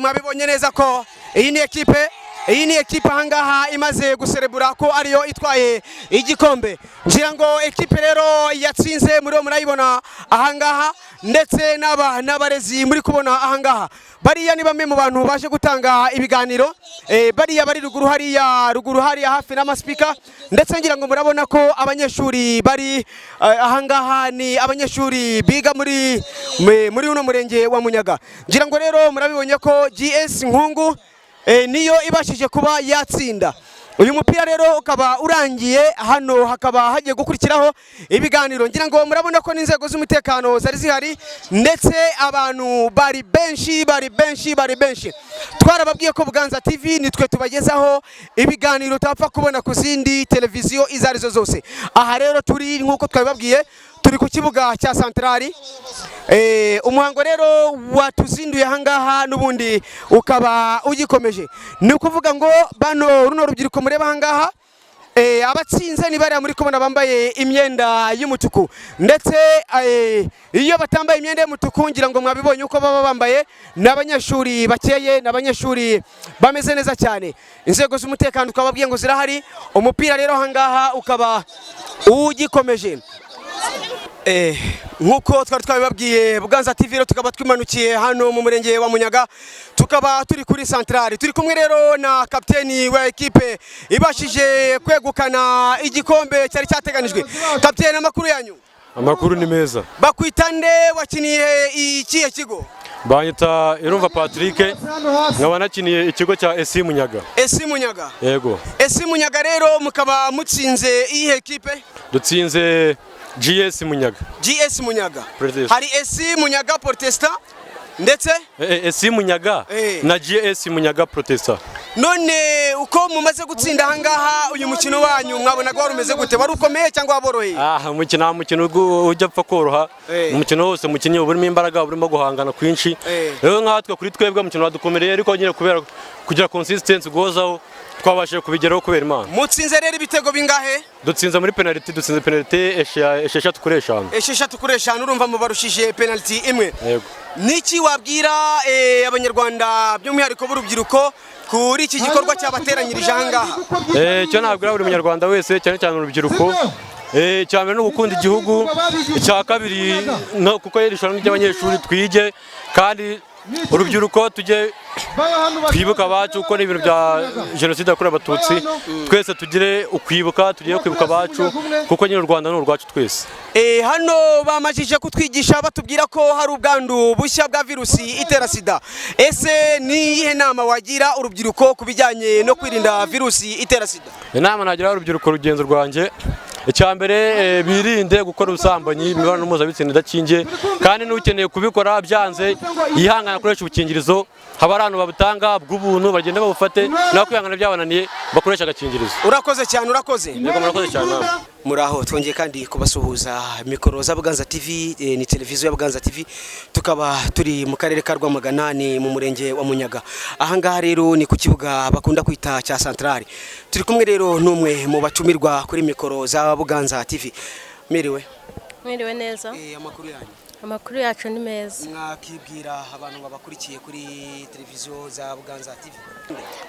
mwabibonye neza ko iyi ni ekipe ahangaha imaze guserebura ko ariyo itwaye igikombe. Ngira ngo ekipe rero yatsinze muri murayibona ahangaha, ndetse n'abarezi muri kubona ahangaha. Bariya ni bamwe mu bantu baje gutanga ibiganiro, bariya bari ruguru hariya hafi n'amaspika, ndetse ngira ngo murabona ko abanyeshuri bari ahangaha ni abanyeshuri biga muri uno murenge wa Munyaga. Ngira ngo rero murabibonye ko GS Nkungu niyo ibashije kuba yatsinda uyu mupira. Rero ukaba urangiye, hano hakaba hagiye gukurikiraho ibiganiro. Ngira ngo murabona ko n'inzego z'umutekano zari zihari, ndetse abantu bari benshi. Twarababwiye ko Buganza TV nitwe tubagezaho ibiganiro utapfa kubona ku zindi televiziyo izo arizo zose. Aha rero turi nk'uko twabibabwiye, turi ku kibuga cya Santrali. Umuhango rero watuzinduye ahangaha n'ubundi ukaba ugikomeje. Ni ukuvuga ngo runo rubyiruko mureba ahangaha, abatsinze ni bariya muri kubona bambaye imyenda y'umutuku, ndetse iyo batambaye imyenda y'umutuku ngira ngo mwabibonye uko baba bambaye, n'abanyeshuri bakeye, n'abanyeshuri bameze neza cyane. Inzego z'umutekano twababwiye ngo zirahari. Umupira rero ahangaha ukaba ugikomeje. Nkuko twari twabibabwiye, Buganza TV rero tukaba twimanukiye hano mu murenge wa Munyaga, tukaba turi kuri Santrali. Turi kumwe rero na kapiteni wa ekipe ibashije kwegukana igikombe cyari cyateganijwe. Kapiteni, amakuru yanyu? Amakuru ni meza. Bakwita nde, wakiniye ikihe kigo? Banyita Irumva Patrick, nkaba nakiniye ikigo cya SI Munyaga. SI Munyaga? Yego. SI Munyaga rero mukaba mutsinze iyihe ekipe? Dutsinze GS Munyaga. GS Munyaga. Hari SI Munyaga Protestant ndetse SI Munyaga na GS Munyaga Protestant. None uko mumaze gutsinda ahangaha uyu mukino wanyu mwabonaga wari umeze gute? Wari ukomeye cyangwa waboroheye? Umukino ujya pfa koroha. Umukino wose mukinyi burimo imbaraga, burimo guhangana kwinshi. Rero nkatwe kuri twebwe umukino wadukomereye, ariko nyine kubera kugira consistency gozaho twabashije kubigeraho kubera Imana. Mutsinze rero ibitego bingahe? Dutsinze muri penalty, dutsinze penalty 6 kuri 5. 6 kuri 5, urumva mubarushije penalty imwe. Yego. Niki wabwira abanyarwanda by'umwihariko b'urubyiruko kuri iki gikorwa cyabateranyirije ahangaha? Cyo nabwira buri munyarwanda wese, cyane cyane urubyiruko, cyane no gukunda igihugu, icya kabiri no kuko irishana ry'abanyeshuri twige, kandi urubyiruko tujye twibuka abacu uko ni ibintu bya jenoside yakorewe abatutsi. Twese tugire ukwibuka, tugiye kwibuka abacu kuko nyine u Rwanda ni urwacu twese. Hano bamajije kutwigisha batubwira ko hari ubwandu bushya bwa virusi itera sida. Ese ni iyihe nama wagira urubyiruko kubijyanye no kwirinda virusi itera sida? Inama nagira urubyiruko rugenzo rwanjye, icyambere birinde gukora ubusambanyi, imibonano mpuzabitsina idakingiye, kandi n'ukeneye kubikora byanze yihangana akoresha ubukingirizo. Haba abantu babutanga bw'ubuntu, bagenda babufate, naho kwihangana byabananiye bakoresha agakingirizo. Urakoze cyane, urakoze. Yego, murakoze cyane. Muraho, twongeye kandi kubasuhuza. Mikoro za Buganza TV, ni televiziyo ya Buganza TV, tukaba turi mu karere ka Rwamagana, ni mu murenge wa Munyaga. Ahangaha rero ni ku kibuga bakunda kwita cya Santrali. Turi kumwe rero n'umwe mu bacumirwa kuri mikoro za Buganza TV. Miriwe? Mwiriwe neza. Amakuru yanyu? Amakuru yacu ni meza. Mwakibwira abantu babakurikiye kuri televiziyo za Buganza TV?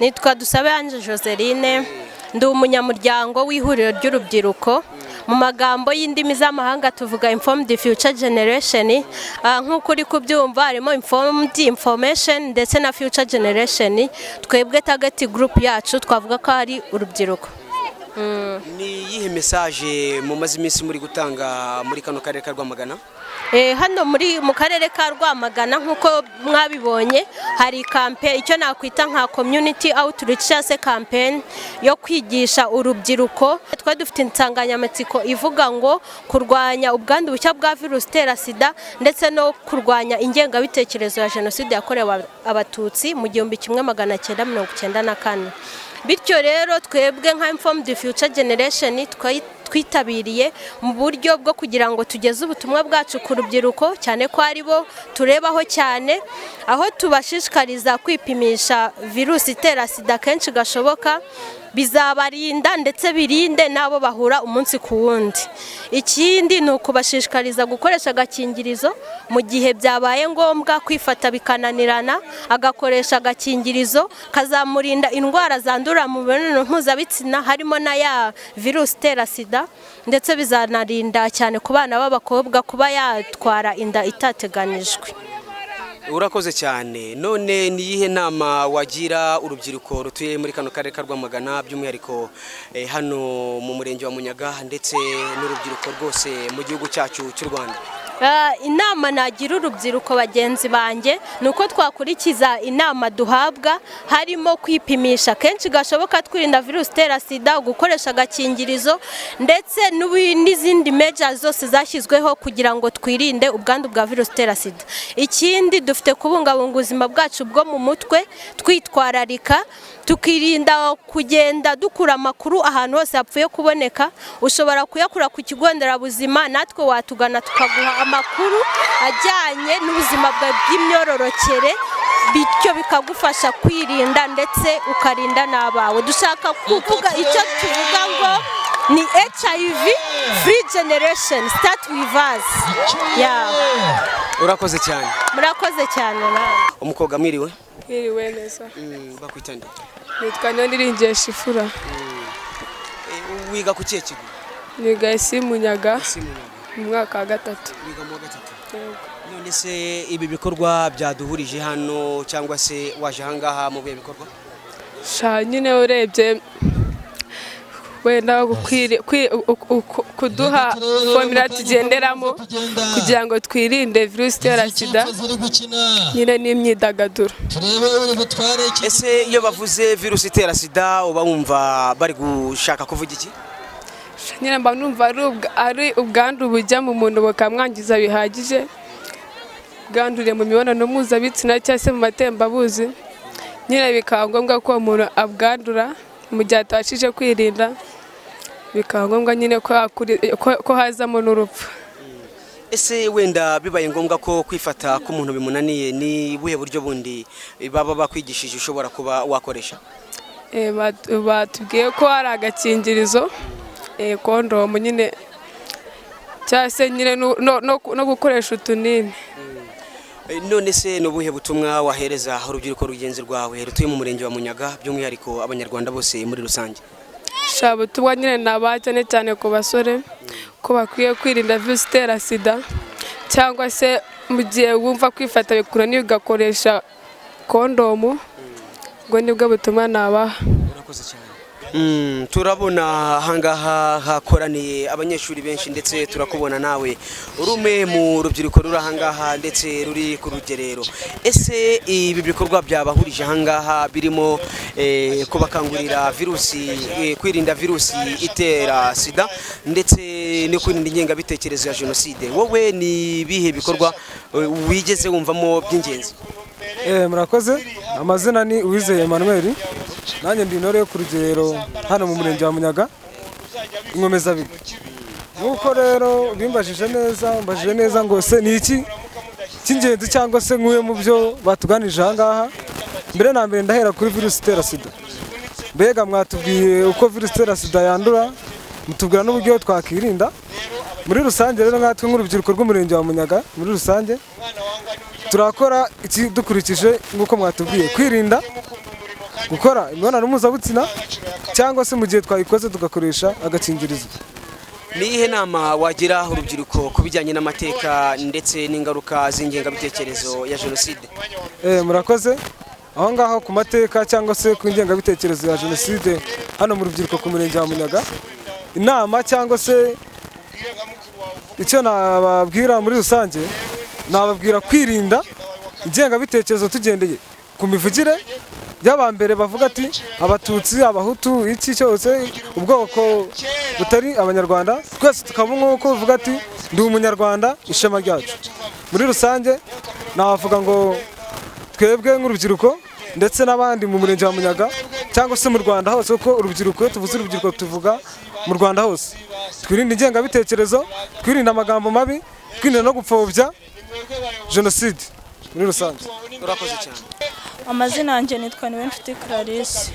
Nitwa Dusabe Ange Joseline, ndi umunyamuryango w'ihuriro ry'urubyiruko. Mu magambo y'indimi z'amahanga tuvuga Informed Future Generation. Nk'uko uri kubyumva harimo Informed, Information ndetse na Future Generation. Twebwe target group yacu twavuga ko ari urubyiruko. Ni iyihe message mumaze iminsi muri gutanga muri kano karere ka Rwamagana? Hano mu karere ka Rwamagana nk'uko mwabibonye hari campaign, icyo nakwita nka community outreach campaign yo kwigisha urubyiruko. Twa dufite insanganyamatsiko ivuga ngo kurwanya ubwandu bushya bwa virusi itera sida, ndetse no kurwanya ingengabitekerezo ya jenoside yakorewe abatutsi mu 1994. Bityo rero twebwe nka Informed Future Generation twitabiriye mu buryo bwo kugira ngo tugeze ubutumwa bwacu ku rubyiruko, cyane ko ari bo turebaho cyane, aho tubashishikariza kwipimisha virusi itera sida kenshi gashoboka, bizabarinda ndetse birinde n'abo bahura umunsi ku wundi. Ikindi ni ukubashishikariza gukoresha agakingirizo mu gihe byabaye ngombwa kwifata bikananirana, agakoresha agakingirizo kazamurinda indwara zandurira mu mibonano mpuzabitsina harimo na ya virusi itera sida, ndetse bizanarinda cyane ku bana b'abakobwa kuba yatwara inda itateganijwe. Urakoze cyane. None ni yihe nama wagira urubyiruko rutuye muri kano karere ka Rwamagana by'umwihariko hano mu murenge wa Munyaga ndetse n'urubyiruko rwose mu gihugu cyacu cy'u Rwanda? Inama nagira urubyiruko bagenzi banjye ni uko twakurikiza inama duhabwa, harimo kwipimisha kenshi gashoboka twirinda virusi itera sida, gukoresha agakingirizo ndetse n'izindi measures zose zashyizweho kugira ngo twirinde ubwandu bwa virusi itera sida. Ikindi dufite kubungabunga ubuzima bwacu bwo mu mutwe, twitwararika tukirinda kugenda dukura amakuru ahantu hose hapfuye kuboneka. Ushobora kuyakura ku kigo nderabuzima, natwe watugana tukaguha amakuru ajyanye n'ubuzima bwawe bw'imyororokere, bityo bikagufasha kwirinda ndetse ukarinda n'abawe. Dushaka kuvuga icyo tuvuga ngo ni HIV free generation, start with us. Urakoze cyane. Murakoze cyane nawe. Umukobwa mwiriwe? Mwiriwe neza. Bakwitande? Nitwa Noniringiye Shifura. Wiga ku kihe kigo? Niga isi Munyaga mu mwaka wa 3. Wiga mu wa 3. None se ibi bikorwa byaduhurije hano cyangwa se waje hangaha mu bihe bikorwa? Sha nyine urebye wenda kuduha formula tugenderamo kugira ngo twirinde virusi itera sida, nyine n'imyidagaduro. Ese iyo bavuze virusi itera sida uba wumva bari gushaka kuvuga iki? Nyine mba numva ari ubwandu bujya mu muntu bukamwangiza bihagije, bwanduriye mu mibonano mpuzabitsina cyangwa se mu matembabuzi, nyine bikaba ngombwa ko umuntu abwandura mu gihe atabashije kwirinda, bikaba ngombwa nyine ko hazamo n'urupfu. Ese wenda bibaye ngombwa ko kwifata ko umuntu bimunaniye, ni buhe buryo bundi baba bakwigishije ushobora kuba wakoresha? Batubwiye ko hari agakingirizo, kondomu nyine, cyangwa se nyine no gukoresha utunini. None se ni ubuhe butumwa wahereza urubyiruko rugenzi rwawe rutuye mu murenge wa Munyaga by'umwihariko abanyarwanda bose muri rusange? Sha butumwa nyine naba cyane cyane ku basore ko bakwiye kwirinda virusi itera sida, cyangwa se mu gihe wumva kwifata bikunaniye ugakoresha kondomu, ngo nibwo butumwa nabaha. Urakoze cyane. Turabona hangaha hakoraniye abanyeshuri benshi ndetse turakubona nawe urume mu rubyiruko ruri hangaha ndetse ruri ku rugerero. Ese ibi bikorwa byabahurije hangaha birimo kubakangurira kwirinda virusi itera sida ndetse no kwirinda ingengabitekerezo ya jenoside, wowe ni bihe bikorwa wigeze wumvamo by'ingenzi? Murakoze. Amazina ni Uwizeye Emmanuel, nanjye ndi intore ku rugerero hano mu murenge wa Munyaga, inkomezabigwi. Nuko rero bimbajije neza ngo se ni iki cy'ingenzi cyangwa se nk'uye mu byo batuganije ahangaha. Mbere na mbere ndahera kuri virusi itera sida. Mbega mwatubwiye uko virusi itera sida yandura, mutubwira n'uburyo twakirinda. Muri rusange rero nkatwe nk'urubyiruko rw'umurenge wa Munyaga muri rusange turakora iki dukurikije nk'uko mwatubwiye: kwirinda gukora imibonano mpuzabitsina cyangwa se mu gihe twayikoze tugakoresha agakingirizo. Ni ihe nama wagira urubyiruko ku bijyanye n'amateka ndetse n'ingaruka z'ingengabitekerezo ya jenoside? Murakoze. Aho ngaho ku mateka cyangwa se ku ngengabitekerezo ya jenoside hano mu rubyiruko ku murenge wa Munyaga, inama cyangwa se icyo nababwira muri rusange, nababwira kwirinda ingengabitekerezo tugendeye ku mivugire y'abambere bavuga ati abatutsi, abahutu, iki cyose ubwoko butari abanyarwanda, twese tukaba nk'uko bivuga ati ndi umunyarwanda, ishema ryacu. Muri rusange navuga ngo twebwe nk'urubyiruko ndetse n'abandi mu murenge wa Munyaga cyangwa se mu Rwanda hose, kuko urubyiruko tuvuze urubyiruko tuvuga mu Rwanda hose, twirinde ingengabitekerezo, twirinde amagambo mabi, twirinde no gupfobya jenoside muri rusange. Urakoze cyane. Amazina yanjye nitwa Niwenshuti Clarisse.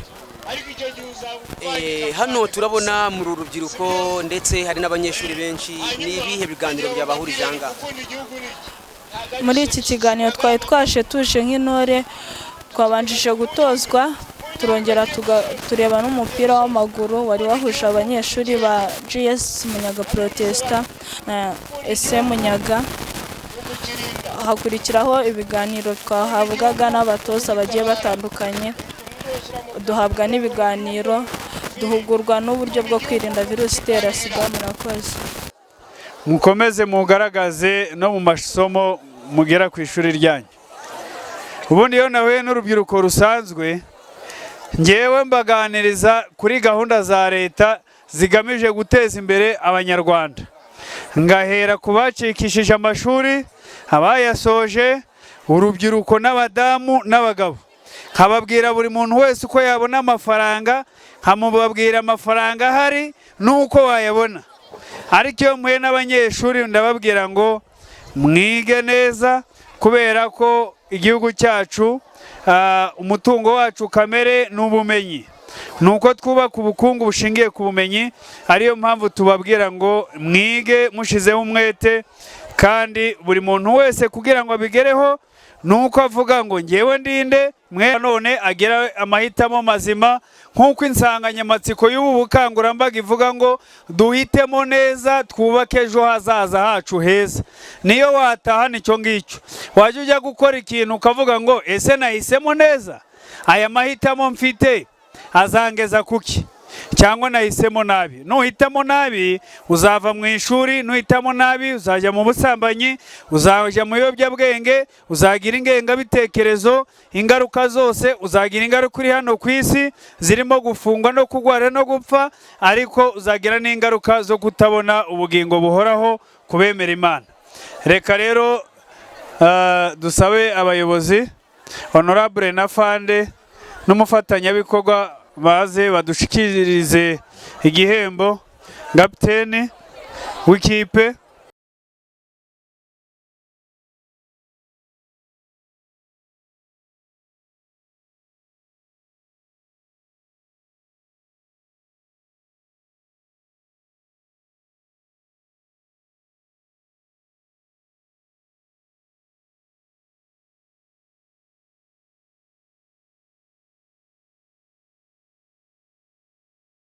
hano turabona muri urubyiruko ndetse hari n'abanyeshuri benshi, ni ibihe biganiro byabahurije aha ngaha? Muri iki kiganiro twari twaje tuje nk'intore, twabanjije gutozwa turongera tureba n'umupira w'amaguru wari wahuje abanyeshuri ba GS Munyaga Protesta na SM Munyaga. Hakurikiraho ibiganiro twahabwaga n'abatoza bagiye batandukanye, duhabwa n'ibiganiro, duhugurwa n'uburyo bwo kwirinda virusi itera sida. Murakoze. Mukomeze mugaragaze no mu masomo mugera ku ishuri ryanyu. Ubundi iyo nahuye n'urubyiruko rusanzwe, ngewe mbaganiriza kuri gahunda za leta zigamije guteza imbere abanyarwanda, ngahera ku bacikishije amashuri, abayasoje, urubyiruko n'abadamu n'abagabo, nkababwira buri muntu wese uko yabona amafaranga, nkamubabwira amafaranga ahari n'uko wayabona. Ariko iyo mpuye n'abanyeshuri ndababwira ngo mwige neza, kubera ko igihugu cyacu umutungo wacu kamere n'ubumenyi, nuko twubaka ubukungu bushingiye ku bumenyi. Ariyo mpamvu tubabwira ngo mwige mushizeho umwete, kandi buri muntu wese kugira ngo abigereho nuko avuga ngo ngewe ndinde mwe none agira amahitamo mazima, nkuko insanganyamatsiko y'ubu bukangurambaga ivuga ngo duhitemo neza twubake ejo hazaza hacu heza. Niyo watahana icyo ngicyo, wajya ujya gukora ikintu ukavuga ngo ese nahisemo neza, aya mahitamo mfite azangeza kuki, cyangwa nahisemo nabi. Nuhitamo nabi uzava mu ishuri, nuhitamo nabi uzajya mu busambanyi, uzajya mu biyobyabwenge, uzagira ingengabitekerezo, ingaruka zose uzagira ingaruka uri hano ku isi zirimo gufungwa no kurwara no gupfa, ariko uzagira n'ingaruka zo kutabona ubugingo buhoraho kubemera Imana. Reka rero dusabe abayobozi Honorable Nafande n'umufatanyabikorwa baze badushikirize igihembo kapiteni w'ikipe.